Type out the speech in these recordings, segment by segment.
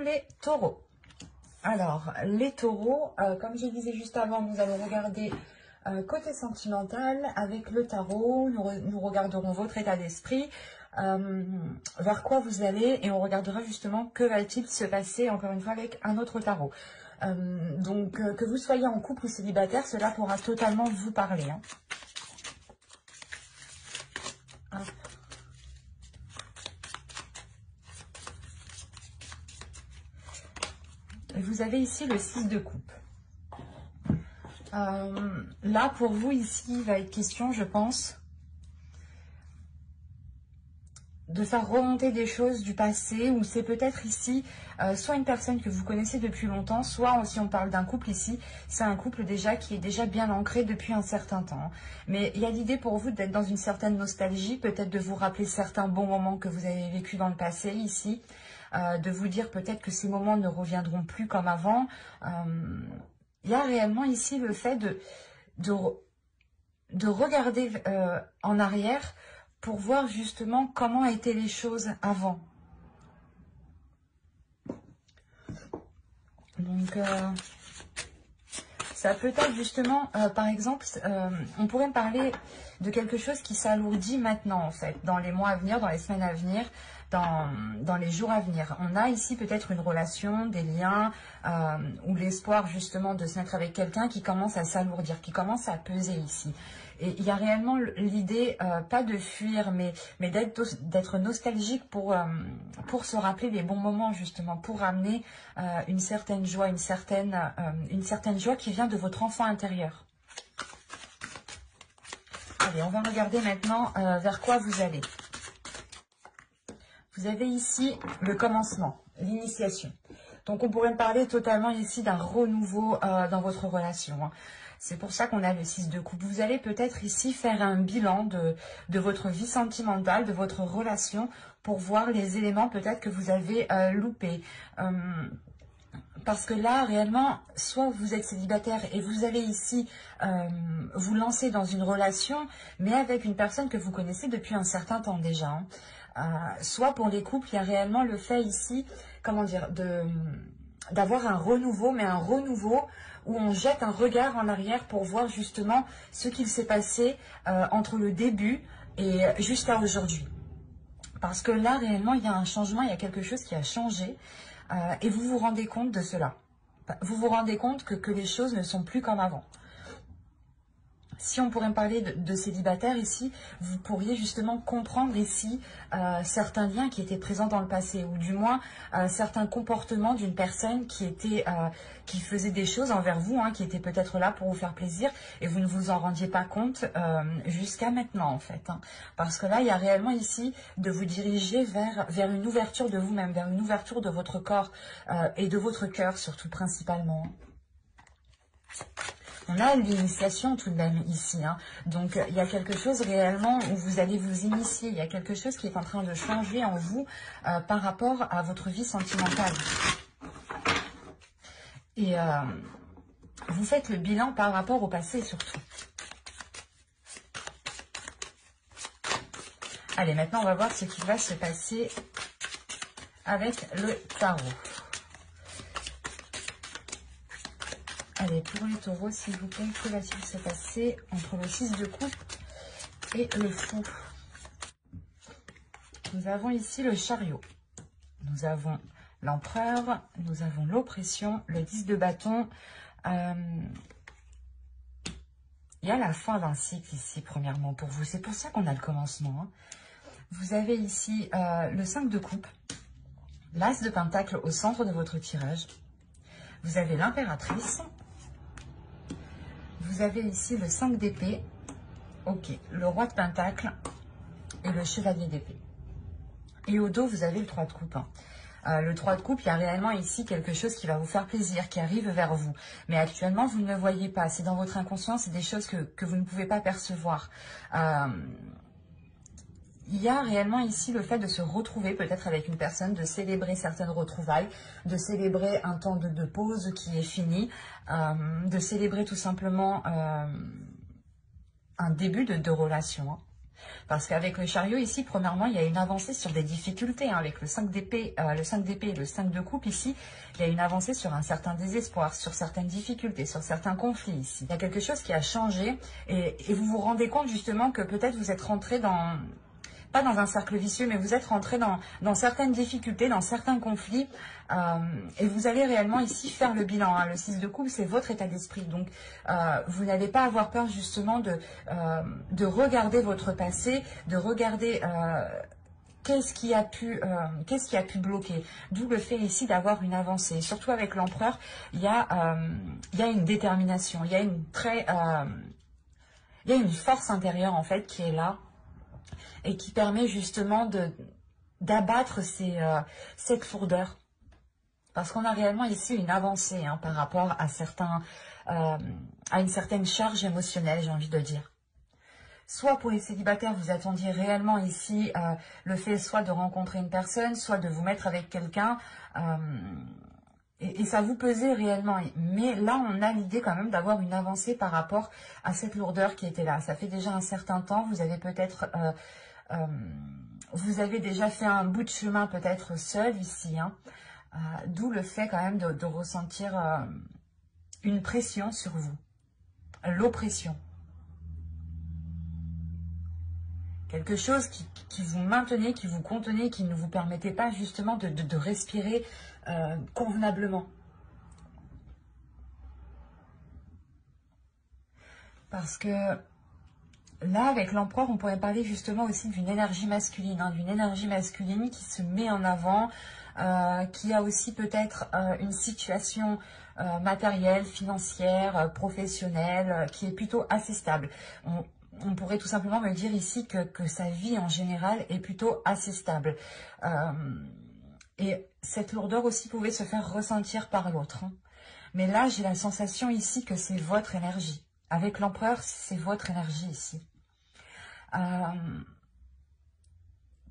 Les taureaux. Alors, les taureaux, comme je disais juste avant, nous allons regarder côté sentimental avec le tarot. Nous regarderons votre état d'esprit, vers quoi vous allez, et on regardera justement que va-t-il se passer, encore une fois, avec un autre tarot. Donc, que vous soyez en couple ou célibataire, cela pourra totalement vous parler. Hein. Hop. Vous avez ici le 6 de coupe. Là, pour vous, ici, il va être question, je pense, de faire remonter des choses du passé, ou c'est peut-être ici, soit une personne que vous connaissez depuis longtemps, soit, si on parle d'un couple ici, c'est un couple déjà qui est déjà bien ancré depuis un certain temps. Mais il y a l'idée pour vous d'être dans une certaine nostalgie, peut-être de vous rappeler certains bons moments que vous avez vécus dans le passé ici, de vous dire peut-être que ces moments ne reviendront plus comme avant. Il y a réellement ici le fait de regarder en arrière pour voir justement comment étaient les choses avant. Donc, ça peut être justement, par exemple, on pourrait me parler de quelque chose qui s'alourdit maintenant, en fait, dans les mois à venir, dans les semaines à venir, dans les jours à venir. On a ici peut-être une relation, des liens, ou l'espoir justement de se mettre avec quelqu'un qui commence à s'alourdir, qui commence à peser ici. Et il y a réellement l'idée, pas de fuir, mais d'être nostalgique pour se rappeler des bons moments, justement, pour amener une certaine joie, une certaine joie qui vient de votre enfant intérieur. Allez, on va regarder maintenant vers quoi vous allez. Vous avez ici le commencement, l'initiation. Donc, on pourrait me parler totalement ici d'un renouveau dans votre relation. Hein. C'est pour ça qu'on a le 6 de coupe. Vous allez peut-être ici faire un bilan de votre vie sentimentale, de votre relation, pour voir les éléments peut-être que vous avez loupés. Parce que là, réellement, soit vous êtes célibataire et vous allez ici vous lancer dans une relation, mais avec une personne que vous connaissez depuis un certain temps déjà. Hein. Soit pour les couples, il y a réellement le fait ici, comment dire, d'avoir un renouveau, mais un renouveau où on jette un regard en arrière pour voir justement ce qu'il s'est passé entre le début et jusqu'à aujourd'hui. Parce que là, réellement, il y a un changement, il y a quelque chose qui a changé. Et vous vous rendez compte de cela. Vous vous rendez compte que les choses ne sont plus comme avant. Si on pourrait me parler de célibataire ici, vous pourriez justement comprendre ici certains liens qui étaient présents dans le passé, ou du moins certains comportements d'une personne qui faisait des choses envers vous, hein, qui était peut-être là pour vous faire plaisir, et vous ne vous en rendiez pas compte jusqu'à maintenant en fait. Hein. Parce que là, il y a réellement ici de vous diriger vers une ouverture de vous-même, vers une ouverture de votre corps et de votre cœur surtout principalement. On a l'initiation tout de même ici, hein. Donc il y a quelque chose réellement où vous allez vous initier, il y a quelque chose qui est en train de changer en vous par rapport à votre vie sentimentale. Et vous faites le bilan par rapport au passé surtout. Allez, maintenant on va voir ce qui va se passer avec le tarot. Allez, pour les taureaux, s'il vous plaît, que va-t-il se passer entre le 6 de coupe et le fou? Nous avons ici le chariot. Nous avons l'empereur, nous avons l'oppression, le 10 de bâton. Il y a la fin d'un cycle ici, premièrement, pour vous. C'est pour ça qu'on a le commencement. Hein. Vous avez ici le 5 de coupe, l'as de pentacle au centre de votre tirage. Vous avez l'impératrice. Vous avez ici le 5 d'épée, ok, le roi de pentacle et le chevalier d'épée. Et au dos, vous avez le 3 de coupe. Hein. Le 3 de coupe, il y a réellement ici quelque chose qui va vous faire plaisir, qui arrive vers vous. Mais actuellement, vous ne le voyez pas. C'est dans votre inconscient, c'est des choses que vous ne pouvez pas percevoir. Il y a réellement ici le fait de se retrouver peut-être avec une personne, de célébrer certaines retrouvailles, de célébrer un temps de pause qui est fini, de célébrer tout simplement un début de relation. Hein. Parce qu'avec le chariot ici, premièrement, il y a une avancée sur des difficultés. Hein, avec le 5 d'épée, et le 5 de coupe ici, il y a une avancée sur un certain désespoir, sur certaines difficultés, sur certains conflits ici. Il y a quelque chose qui a changé et vous vous rendez compte justement que peut-être vous êtes rentré dans... pas dans un cercle vicieux, mais vous êtes rentré dans certaines difficultés, dans certains conflits, et vous allez réellement ici faire le bilan. Hein. Le 6 de coupe, c'est votre état d'esprit. Donc, vous n'allez pas avoir peur justement de regarder votre passé, de regarder qu'est-ce qui a pu bloquer. D'où le fait ici d'avoir une avancée. Et surtout avec l'empereur, il y a une détermination, il y a une force intérieure en fait qui est là, et qui permet justement d'abattre cette lourdeur. Parce qu'on a réellement ici une avancée hein, par rapport à une certaine charge émotionnelle, j'ai envie de dire. Soit pour les célibataires, vous attendiez réellement ici le fait soit de rencontrer une personne, soit de vous mettre avec quelqu'un, et ça vous pesait réellement. Mais là, on a l'idée quand même d'avoir une avancée par rapport à cette lourdeur qui était là. Ça fait déjà un certain temps, vous avez peut-être... vous avez déjà fait un bout de chemin peut-être seul ici, hein, d'où le fait quand même de ressentir une pression sur vous, l'oppression. Quelque chose qui vous maintenait, qui vous contenait, qui ne vous permettait pas justement de respirer convenablement. Parce que là, avec l'empereur, on pourrait parler justement aussi d'une énergie masculine, hein, d'une énergie masculine qui se met en avant, qui a aussi peut-être une situation matérielle, financière, professionnelle, qui est plutôt assez stable. On pourrait tout simplement me dire ici que sa vie en général est plutôt assez stable. Et cette lourdeur aussi pouvait se faire ressentir par l'autre. Hein. Mais là, j'ai la sensation ici que c'est votre énergie. Avec l'empereur, c'est votre énergie ici.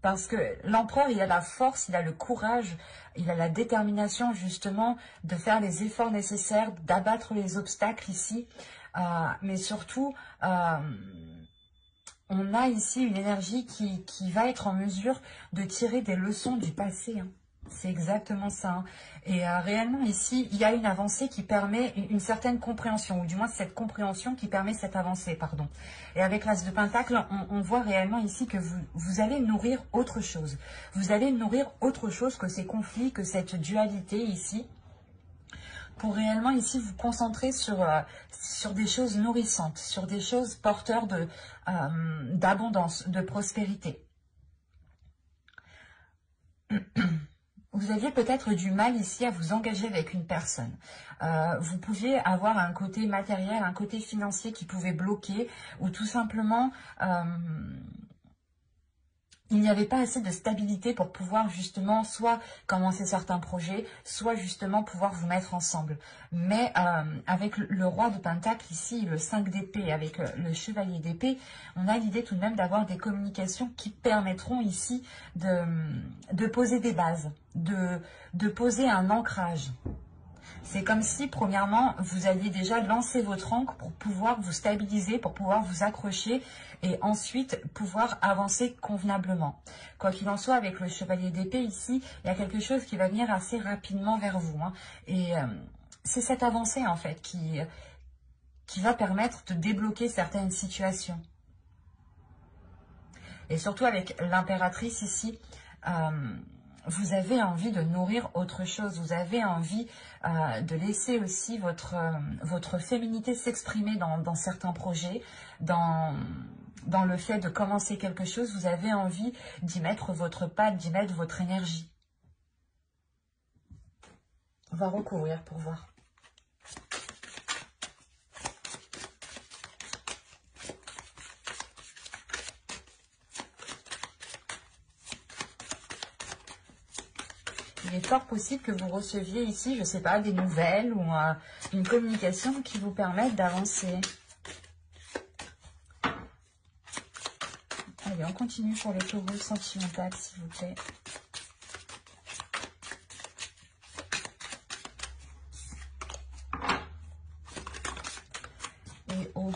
Parce que l'empereur, il a la force, il a le courage, il a la détermination justement de faire les efforts nécessaires, d'abattre les obstacles ici. Mais surtout, on a ici une énergie qui va être en mesure de tirer des leçons du passé. Hein. C'est exactement ça. Hein. Et réellement ici, il y a une avancée qui permet une certaine compréhension, ou du moins cette compréhension qui permet cette avancée, pardon. Et avec l'As de Pentacle, on voit réellement ici que vous allez nourrir autre chose. Vous allez nourrir autre chose que ces conflits, que cette dualité ici, pour réellement ici vous concentrer sur des choses nourrissantes, sur des choses porteurs d'abondance, de prospérité. Vous aviez peut-être du mal ici à vous engager avec une personne. Vous pouviez avoir un côté matériel, un côté financier qui pouvait bloquer, ou tout simplement il n'y avait pas assez de stabilité pour pouvoir justement soit commencer certains projets, soit justement pouvoir vous mettre ensemble. Mais avec le roi de Pentacle ici, le 5 d'épée, avec le chevalier d'épée, on a l'idée tout de même d'avoir des communications qui permettront ici de poser des bases, de poser un ancrage. C'est comme si, premièrement, vous aviez déjà lancé votre ancre pour pouvoir vous stabiliser, pour pouvoir vous accrocher et ensuite pouvoir avancer convenablement. Quoi qu'il en soit, avec le chevalier d'épée ici, il y a quelque chose qui va venir assez rapidement vers vous. Hein. Et c'est cette avancée, en fait, qui va permettre de débloquer certaines situations. Et surtout avec l'impératrice ici, vous avez envie de nourrir autre chose, vous avez envie de laisser aussi votre féminité s'exprimer dans certains projets, dans le fait de commencer quelque chose, vous avez envie d'y mettre votre patte, d'y mettre votre énergie. On va recouvrir pour voir. Il est fort possible que vous receviez ici, je ne sais pas, des nouvelles ou une communication qui vous permette d'avancer. Allez, on continue pour les taureaux sentimentaux, s'il vous plaît. Et haut.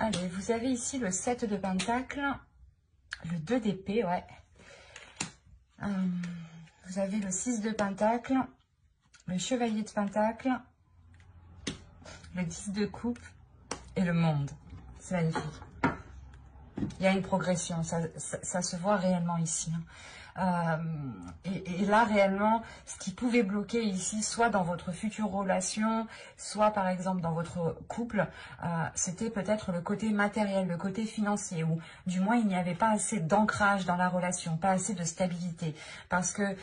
Allez, vous avez ici le 7 de Pentacle, le 2 d'épée, ouais. Vous avez le 6 de Pentacle, le Chevalier de Pentacle, le 10 de coupe et le monde. C'est magnifique. Il y a une progression, ça se voit réellement ici. Et là, réellement, ce qui pouvait bloquer ici, soit dans votre future relation, soit par exemple dans votre couple, c'était peut-être le côté matériel, le côté financier, ou du moins il n'y avait pas assez d'ancrage dans la relation, pas assez de stabilité. Parce que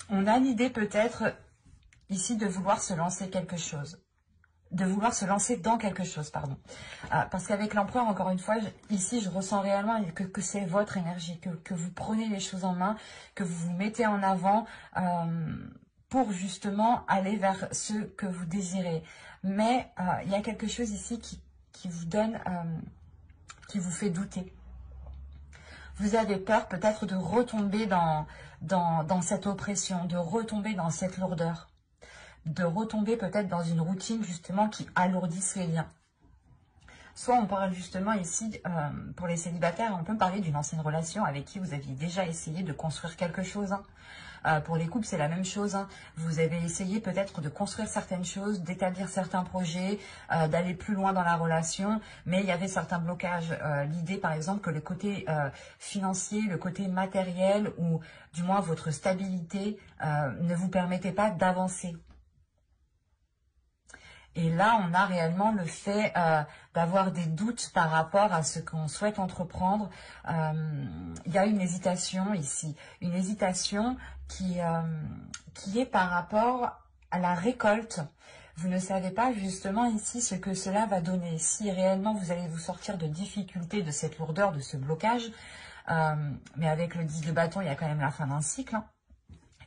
on a l'idée peut-être ici de vouloir se lancer quelque chose. De vouloir se lancer dans quelque chose, pardon. Parce qu'avec l'empereur, encore une fois, ici, je ressens réellement que c'est votre énergie, que vous prenez les choses en main, que vous vous mettez en avant pour justement aller vers ce que vous désirez. Mais il y a quelque chose ici qui vous donne, qui vous fait douter. Vous avez peur peut-être de retomber dans cette oppression, de retomber dans cette lourdeur, de retomber peut-être dans une routine justement qui alourdisse les liens. Soit on parle justement ici, pour les célibataires, on peut parler d'une ancienne relation avec qui vous aviez déjà essayé de construire quelque chose. Pour les couples, c'est la même chose. Vous avez essayé peut-être de construire certaines choses, d'établir certains projets, d'aller plus loin dans la relation, mais il y avait certains blocages. L'idée, par exemple, que le côté financier, le côté matériel, ou du moins votre stabilité, ne vous permettait pas d'avancer. Et là, on a réellement le fait d'avoir des doutes par rapport à ce qu'on souhaite entreprendre. Il y a une hésitation ici, une hésitation qui est par rapport à la récolte. Vous ne savez pas justement ici ce que cela va donner. Si réellement vous allez vous sortir de difficultés, de cette lourdeur, de ce blocage. Mais avec le 10 de bâton, il y a quand même la fin d'un cycle.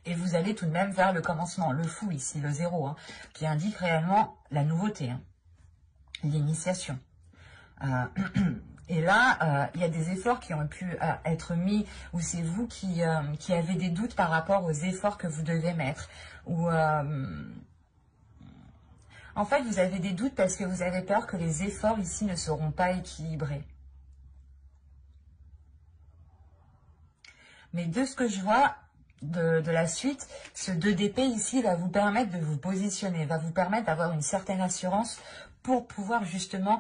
Et vous allez tout de même vers le commencement, le fou ici, le 0, qui indique réellement la nouveauté, l'initiation. Et là, il y a des efforts qui ont pu être mis, ou c'est vous qui avez des doutes par rapport aux efforts que vous devez mettre. Ou en fait, vous avez des doutes parce que vous avez peur que les efforts ici ne seront pas équilibrés. Mais de ce que je vois de la suite, ce 2 d'épée ici va vous permettre de vous positionner, va vous permettre d'avoir une certaine assurance pour pouvoir justement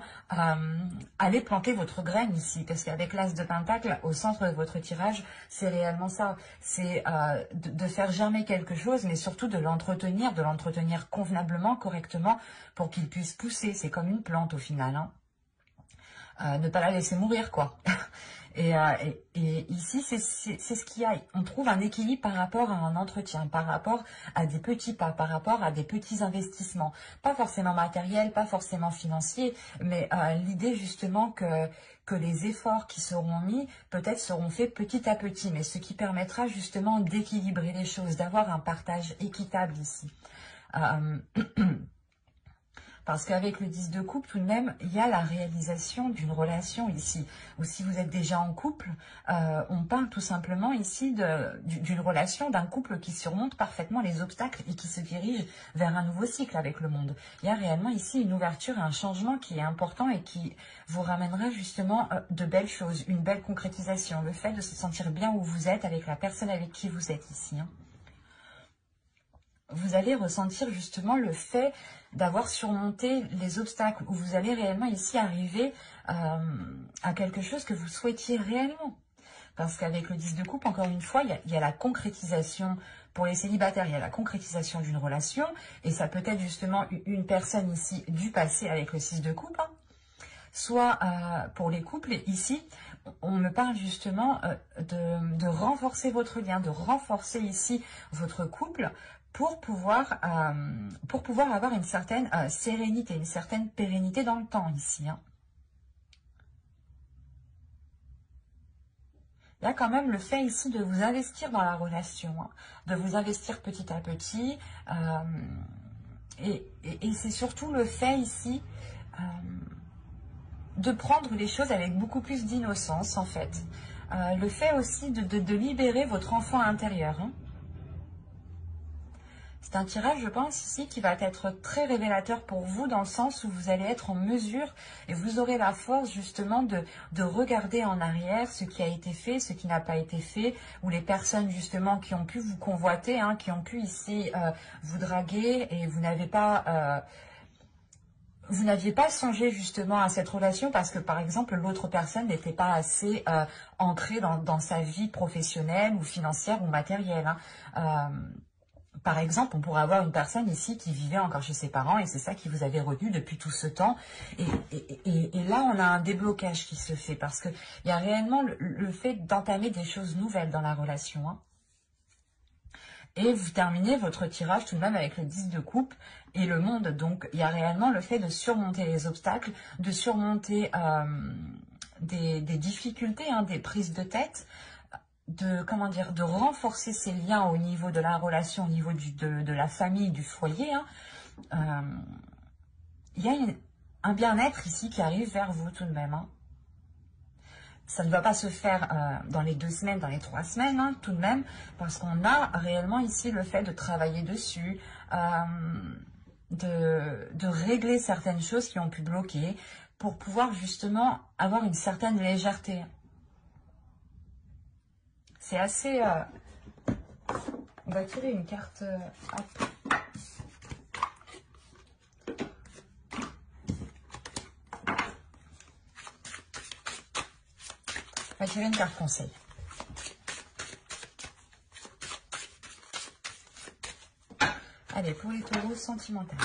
aller planter votre graine ici. Parce qu'avec l'as de pentacle, au centre de votre tirage, c'est réellement ça. C'est de faire germer quelque chose, mais surtout de l'entretenir convenablement, correctement, pour qu'il puisse pousser. C'est comme une plante au final. Ne pas la laisser mourir, quoi. Et ici, c'est ce qu'il y a. On trouve un équilibre par rapport à un entretien, par rapport à des petits pas, par rapport à des petits investissements. Pas forcément matériels, pas forcément financiers, mais l'idée justement que les efforts qui seront mis, peut-être seront faits petit à petit, mais ce qui permettra justement d'équilibrer les choses, d'avoir un partage équitable ici. Parce qu'avec le 10 de coupe, tout de même, il y a la réalisation d'une relation ici. Ou si vous êtes déjà en couple, on parle tout simplement ici d'une relation, d'un couple qui surmonte parfaitement les obstacles et qui se dirige vers un nouveau cycle avec le monde. Il y a réellement ici une ouverture et un changement qui est important et qui vous ramènera justement de belles choses, une belle concrétisation. Le fait de se sentir bien où vous êtes avec la personne avec qui vous êtes ici. Vous allez ressentir justement le fait d'avoir surmonté les obstacles, où vous allez réellement ici arriver à quelque chose que vous souhaitiez réellement. Parce qu'avec le 10 de coupe, encore une fois, il y a la concrétisation, pour les célibataires, il y a la concrétisation d'une relation, et ça peut être justement une personne ici du passé avec le 6 de coupe, soit pour les couples, ici, on me parle justement de renforcer votre lien, de renforcer ici votre couple, pour pouvoir avoir une certaine sérénité, une certaine pérennité dans le temps ici. Il y a quand même le fait ici de vous investir dans la relation, de vous investir petit à petit. Et c'est surtout le fait ici de prendre les choses avec beaucoup plus d'innocence en fait. Le fait aussi de libérer votre enfant intérieur. C'est un tirage, je pense, ici, qui va être très révélateur pour vous, dans le sens où vous allez être en mesure et vous aurez la force, justement, de regarder en arrière ce qui a été fait, ce qui n'a pas été fait, ou les personnes, justement, qui ont pu vous convoiter, hein, qui ont pu, ici, vous draguer, et vous n'avez pas... vous n'aviez pas songé justement à cette relation parce que, par exemple, l'autre personne n'était pas assez ancrée dans sa vie professionnelle ou financière ou matérielle, hein. Par exemple, on pourrait avoir une personne ici qui vivait encore chez ses parents et c'est ça qui vous avait retenu depuis tout ce temps. Et là, on a un déblocage qui se fait parce qu'il y a réellement le fait d'entamer des choses nouvelles dans la relation, hein. Et vous terminez votre tirage tout de même avec le 10 de coupe et le monde. Donc, il y a réellement le fait de surmonter les obstacles, de surmonter des difficultés, hein, des prises de tête, de renforcer ces liens au niveau de la relation, au niveau de la famille, du foyer, hein. Il y a un bien-être ici qui arrive vers vous tout de même, hein. Ça ne va pas se faire dans les 2 semaines, dans les 3 semaines, hein, tout de même, parce qu'on a réellement ici le fait de travailler dessus, de régler certaines choses qui ont pu bloquer, pour pouvoir justement avoir une certaine légèreté. C'est assez... on va tirer une carte... hop. On va tirer une carte conseil. Allez, pour les taureaux sentimentaux.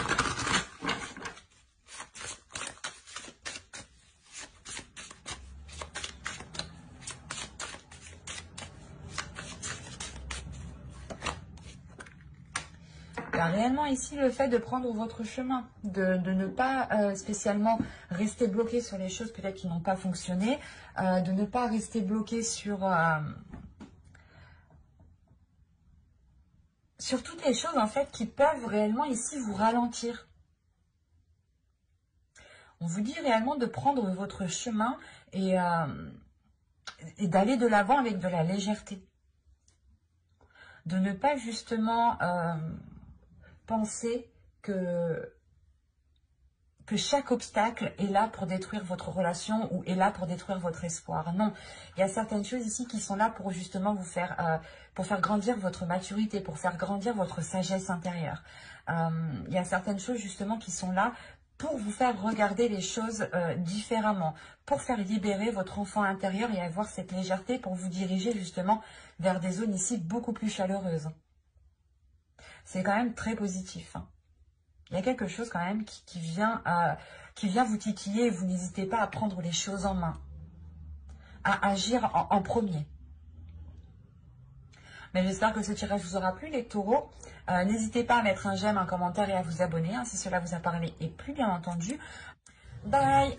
Il y a réellement ici le fait de prendre votre chemin, de ne pas spécialement rester bloqué sur les choses peut-être qui n'ont pas fonctionné, de ne pas rester bloqué sur toutes les choses en fait qui peuvent réellement ici vous ralentir. On vous dit réellement de prendre votre chemin et d'aller de l'avant avec de la légèreté. De ne pas justement penser que chaque obstacle est là pour détruire votre relation ou est là pour détruire votre espoir. Non, il y a certaines choses ici qui sont là pour justement vous faire, pour faire grandir votre maturité, pour faire grandir votre sagesse intérieure. Il y a certaines choses justement qui sont là pour vous faire regarder les choses différemment, pour faire libérer votre enfant intérieur et avoir cette légèreté pour vous diriger justement vers des zones ici beaucoup plus chaleureuses. C'est quand même très positif, hein. Il y a quelque chose quand même qui vient vous titiller et vous n'hésitez pas à prendre les choses en main, à agir en premier. Mais j'espère que ce tirage vous aura plu, les taureaux. N'hésitez pas à mettre un j'aime, un commentaire et à vous abonner, hein, si cela vous a parlé et plu, bien entendu. Bye!